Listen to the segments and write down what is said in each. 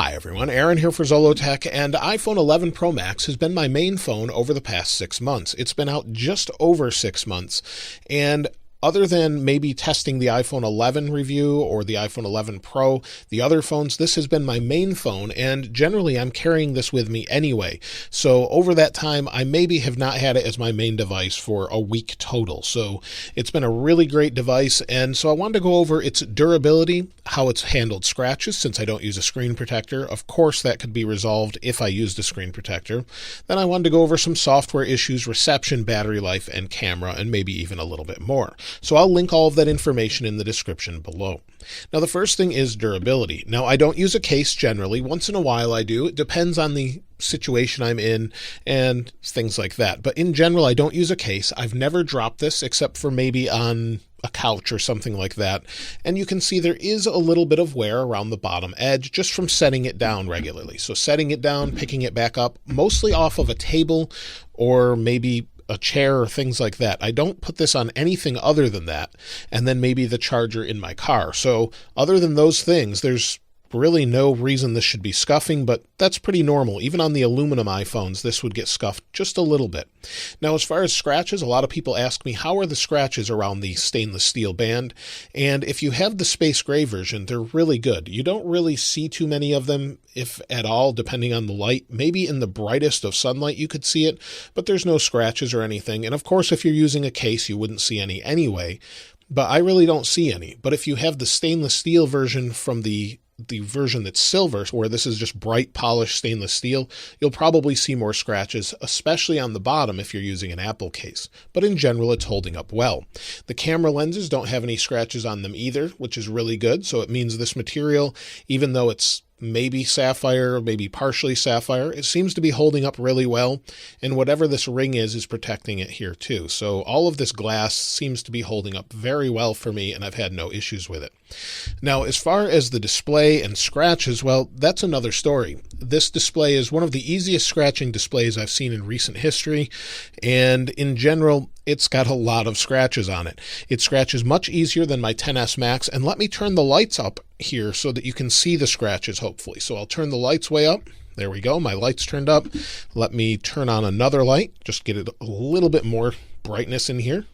Hi everyone, Aaron here for Zollotech, and iPhone 11 Pro Max has been my main phone over the past 6 months. It's been out just over 6 months, and other than maybe testing the iPhone 11 review or the iPhone 11 Pro, the other phones, this has been my main phone, and generally I'm carrying this with me anyway. So over that time, I maybe have not had it as my main device for a week total. So it's been a really great device, and so I wanted to go over its durability, how it's handled scratches since I don't use a screen protector. Of course, that could be resolved if I used a screen protector. Then I wanted to go over some software issues, reception, battery life, and camera, and maybe even a little bit more. So I'll link all of that information in the description below. Now, the first thing is durability. Now, I don't use a case generally. Once in a while I do. It depends on the situation I'm in and things like that. But in general, I don't use a case. I've never dropped this except for maybe on a couch or something like that. And you can see there is a little bit of wear around the bottom edge just from setting it down regularly. So setting it down, picking it back up, mostly off of a table or maybe a chair or things like that. I don't put this on anything other than that, and then maybe the charger in my car. So other than those things, there's really no reason this should be scuffing, but that's pretty normal. Even on the aluminum iPhones, this would get scuffed just a little bit. Now, as far as scratches, a lot of people ask me, how are the scratches around the stainless steel band? And if you have the space gray version, they're really good. You don't really see too many of them, if at all, depending on the light. Maybe in the brightest of sunlight you could see it, but there's no scratches or anything. And of course, if you're using a case, you wouldn't see any anyway, but I really don't see any. But if you have the stainless steel version from the version that's silver, where this is just bright polished stainless steel, you'll probably see more scratches, especially on the bottom if you're using an Apple case. But in general, it's holding up well. The camera lenses don't have any scratches on them either, which is really good. So it means this material, even though it's maybe sapphire, maybe partially sapphire, it seems to be holding up really well, and whatever this ring is protecting it here too. So all of this glass seems to be holding up very well for me, and I've had no issues with it. Now, as far as the display and scratches, well, that's another story. This display is one of the easiest scratching displays I've seen in recent history, and in general, it's got a lot of scratches on it. It scratches much easier than my XS Max, and let me turn the lights up here so that you can see the scratches, hopefully. So I'll turn the lights way up. There we go. My light's turned up. Let me turn on another light, just get it a little bit more brightness in here.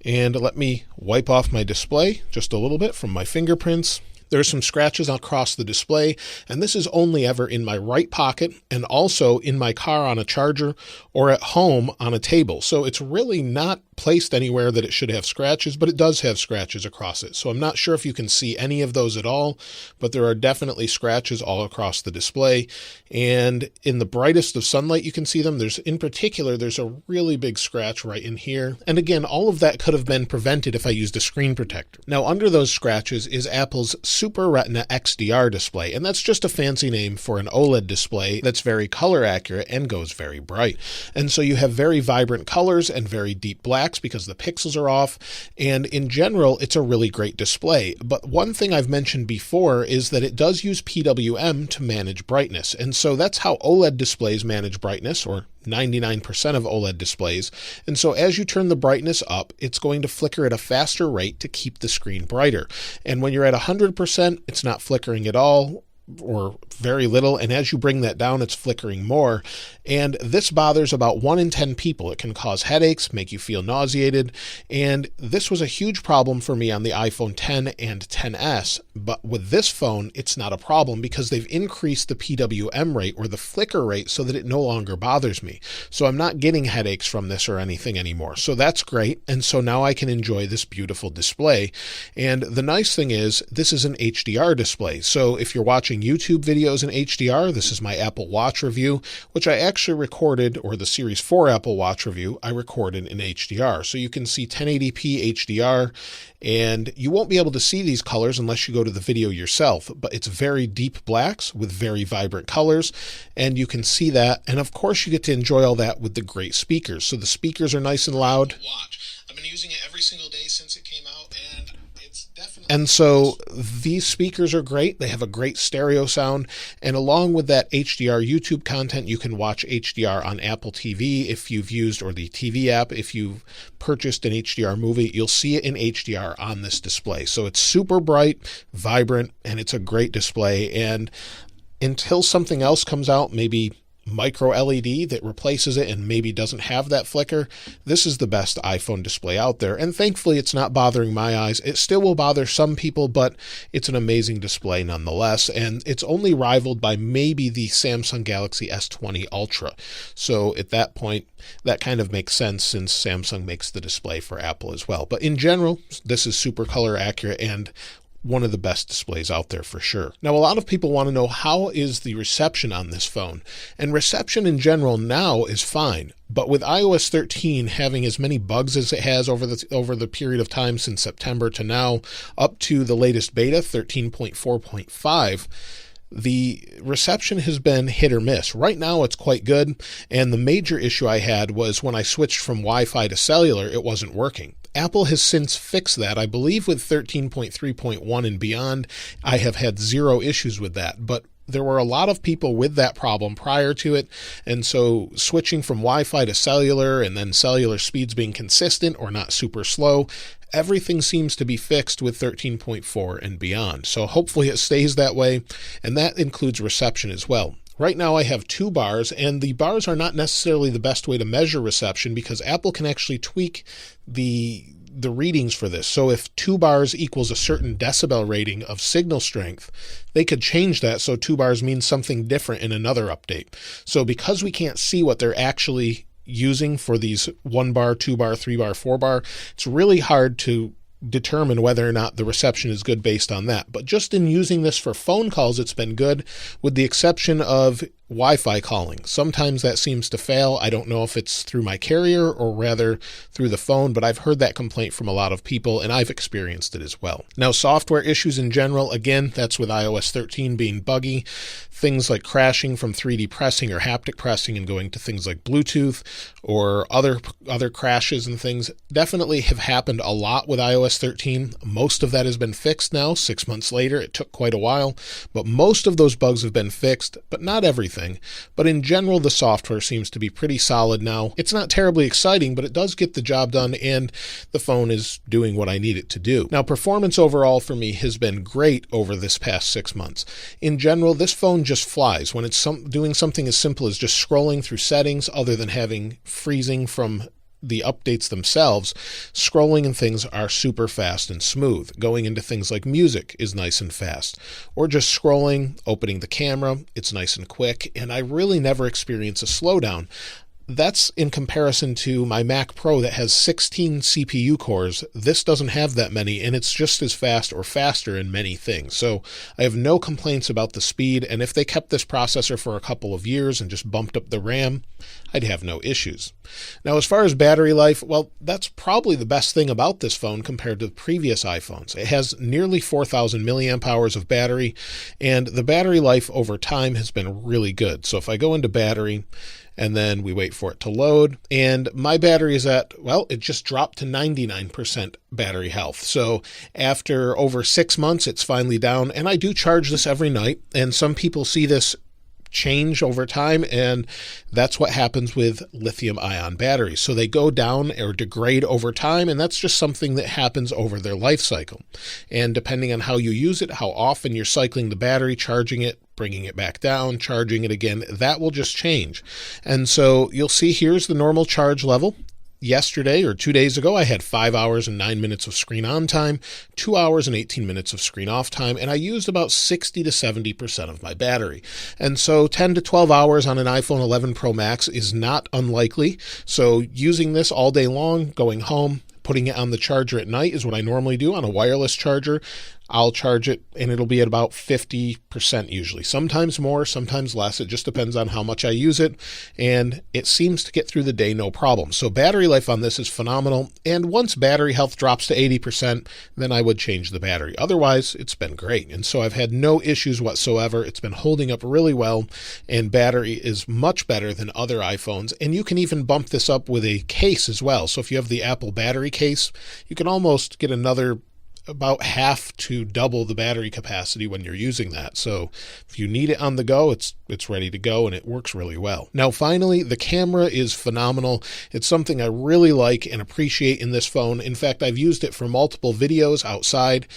And let me wipe off my display just a little bit from my fingerprints. There's some scratches across the display, and this is only ever in my right pocket and also in my car on a charger or at home on a table. So it's really not placed anywhere that it should have scratches, but it does have scratches across it. So I'm not sure if you can see any of those at all, but there are definitely scratches all across the display. And in the brightest of sunlight, you can see them. In particular, there's a really big scratch right in here. And again, all of that could have been prevented if I used a screen protector. Now, under those scratches is Apple's Super Retina XDR display, and that's just a fancy name for an OLED display that's very color accurate and goes very bright. And so you have very vibrant colors and very deep blacks because the pixels are off, and in general, it's a really great display. But one thing I've mentioned before is that it does use PWM to manage brightness, and so that's how OLED displays manage brightness, or 99% of OLED displays. And so as you turn the brightness up, it's going to flicker at a faster rate to keep the screen brighter. And when you're at 100%, it's not flickering at all, or very little, and as you bring that down, it's flickering more. And this bothers about 1 in 10 people. It can cause headaches, make you feel nauseated, and this was a huge problem for me on the iPhone 10 and XS. But with this phone, it's not a problem because they've increased the PWM rate, or the flicker rate, so that it no longer bothers me. So I'm not getting headaches from this or anything anymore. So that's great, and so now I can enjoy this beautiful display. And the nice thing is, this is an HDR display. So if you're watching YouTube videos in HDR, this is my Apple Watch review, which I actually recorded, or the Series 4 Apple Watch review, I recorded in HDR. So you can see 1080p HDR, and you won't be able to see these colors unless you go to the video yourself, but it's very deep blacks with very vibrant colors, and you can see that. And of course, you get to enjoy all that with the great speakers. So the speakers are nice and loud. I've been using it every single day since it came out, and And so these speakers are great. They have a great stereo sound. And along with that HDR YouTube content, you can watch HDR on Apple TV if you've used, or the TV app. If you've purchased an HDR movie, you'll see it in HDR on this display. So it's super bright, vibrant, and it's a great display. And until something else comes out, maybe micro LED that replaces it and maybe doesn't have that flicker, this is the best iPhone display out there. And thankfully, it's not bothering my eyes. It still will bother some people, but it's an amazing display nonetheless. And it's only rivaled by maybe the Samsung Galaxy S20 Ultra. So at that point, that kind of makes sense since Samsung makes the display for Apple as well. But in general, this is super color accurate and one of the best displays out there for sure. Now, a lot of people want to know, how is the reception on this phone? And reception in general now is fine, but with iOS 13 having as many bugs as it has over the period of time since September to now, up to the latest beta, 13.4.5, the reception has been hit or miss. Right now, it's quite good, and the major issue I had was when I switched from Wi-Fi to cellular, it wasn't working. Apple has since fixed that. I believe with 13.3.1 and beyond, I have had zero issues with that, but there were a lot of people with that problem prior to it, and so switching from Wi-Fi to cellular and then cellular speeds being consistent or not super slow, everything seems to be fixed with 13.4 and beyond. So hopefully it stays that way, and that includes reception as well. Right now I have 2 bars, and the bars are not necessarily the best way to measure reception because Apple can actually tweak the readings for this. So if 2 bars equals a certain decibel rating of signal strength, they could change that so 2 bars means something different in another update. So because we can't see what they're actually using for these 1 bar, 2 bar, 3 bar, 4 bar, it's really hard to determine whether or not the reception is good based on that. But just in using this for phone calls, it's been good, with the exception of Wi-Fi calling. Sometimes that seems to fail. I don't know if it's through my carrier or rather through the phone, but I've heard that complaint from a lot of people and I've experienced it as well. Now, software issues in general, again, that's with iOS 13 being buggy. Things like crashing from 3D pressing or haptic pressing and going to things like Bluetooth or other crashes and things definitely have happened a lot with iOS 13. Most of that has been fixed now, 6 months later. It took quite a while, but most of those bugs have been fixed, but not everything. But in general, the software seems to be pretty solid now. It's not terribly exciting, but it does get the job done, and the phone is doing what I need it to do. Now, performance overall for me has been great over this past 6 months. In general, this phone just flies when it's doing something as simple as just scrolling through settings, other than having freezing from the updates themselves. Scrolling and things are super fast and smooth. Going into things like music is nice and fast. Or just scrolling, opening the camera, it's nice and quick, and I really never experience a slowdown. That's in comparison to my Mac Pro that has 16 CPU cores. This doesn't have that many, and it's just as fast or faster in many things. So I have no complaints about the speed, and if they kept this processor for a couple of years and just bumped up the RAM, I'd have no issues. Now, as far as battery life, well, that's probably the best thing about this phone compared to the previous iPhones. It has nearly 4,000 milliamp hours of battery, and the battery life over time has been really good. So if I go into battery, and then we wait for it to load, and my battery is at, well, it just dropped to 99% battery health. So after over 6 months, it's finally down, and I do charge this every night, and some people see this change over time, and that's what happens with lithium-ion batteries. So they go down or degrade over time, and that's just something that happens over their life cycle. And depending on how you use it, how often you're cycling the battery, charging it, bringing it back down, charging it again, that will just change. And so you'll see here's the normal charge level. Yesterday or 2 days ago, I had 5 hours and 9 minutes of screen on time, 2 hours and 18 minutes of screen off time, and I used about 60 to 70% of my battery. And so 10 to 12 hours on an iPhone 11 Pro Max is not unlikely. So using this all day long, going home, putting it on the charger at night is what I normally do on a wireless charger. I'll charge it and it'll be at about 50% usually. Sometimes more, sometimes less. It just depends on how much I use it, and it seems to get through the day no problem. So battery life on this is phenomenal, and once battery health drops to 80%, then I would change the battery. Otherwise, it's been great, and so I've had no issues whatsoever. It's been holding up really well, and battery is much better than other iPhones, and you can even bump this up with a case as well. So if you have the Apple battery case, you can almost get another about half to double the battery capacity when you're using that. So if you need it on the go, it's ready to go, and it works really well. Now, finally, the camera is phenomenal. It's something I really like and appreciate in this phone. In fact, I've used it for multiple videos outside,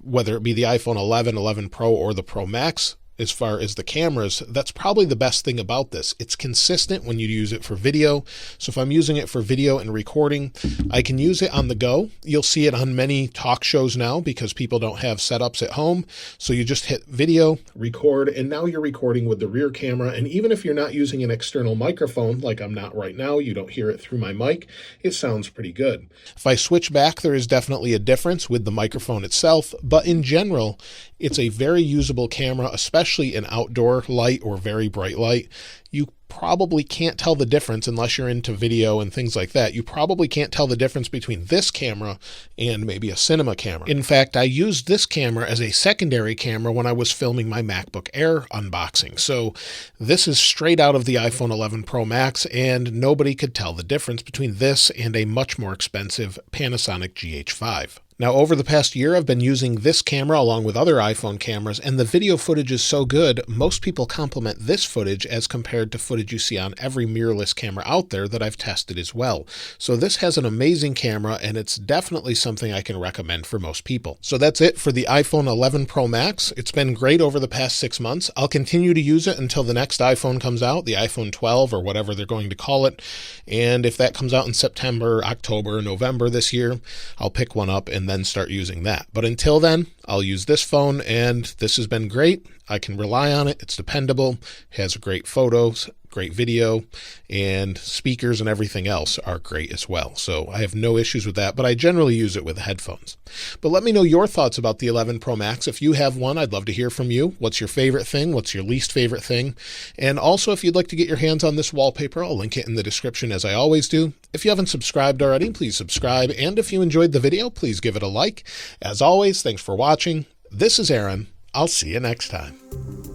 whether it be the iPhone 11, 11 Pro, or the Pro Max. as far as the cameras, that's probably the best thing about this. It's consistent when you use it for video. So if I'm using it for video and recording, I can use it on the go. You'll see it on many talk shows now because people don't have setups at home. So you just hit video, record, and now you're recording with the rear camera. And even if you're not using an external microphone, like I'm not right now, you don't hear it through my mic, it sounds pretty good. If I switch back, there is definitely a difference with the microphone itself, but in general, it's a very usable camera, especially in outdoor light or very bright light. You probably can't tell the difference unless you're into video and things like that. You probably can't tell the difference between this camera and maybe a cinema camera. In fact, I used this camera as a secondary camera when I was filming my MacBook Air unboxing. So this is straight out of the iPhone 11 Pro Max, and nobody could tell the difference between this and a much more expensive Panasonic GH5. Now, over the past year, I've been using this camera along with other iPhone cameras, and the video footage is so good, most people compliment this footage as compared to footage you see on every mirrorless camera out there that I've tested as well. So this has an amazing camera, and it's definitely something I can recommend for most people. So that's it for the iPhone 11 Pro Max. It's been great over the past 6 months. I'll continue to use it until the next iPhone comes out, the iPhone 12 or whatever they're going to call it. And if that comes out in September, October, November this year, I'll pick one up and then start using that. But until then, I'll use this phone, and this has been great. I can rely on it. It's dependable. It has great photos, great video, and speakers and everything else are great as well. So I have no issues with that, but I generally use it with headphones. But let me know your thoughts about the 11 Pro Max. If you have one, I'd love to hear from you. What's your favorite thing? What's your least favorite thing? And also, if you'd like to get your hands on this wallpaper, I'll link it in the description as I always do. If you haven't subscribed already, please subscribe. And if you enjoyed the video, please give it a like. As always, thanks for watching. This is Aaron. I'll see you next time.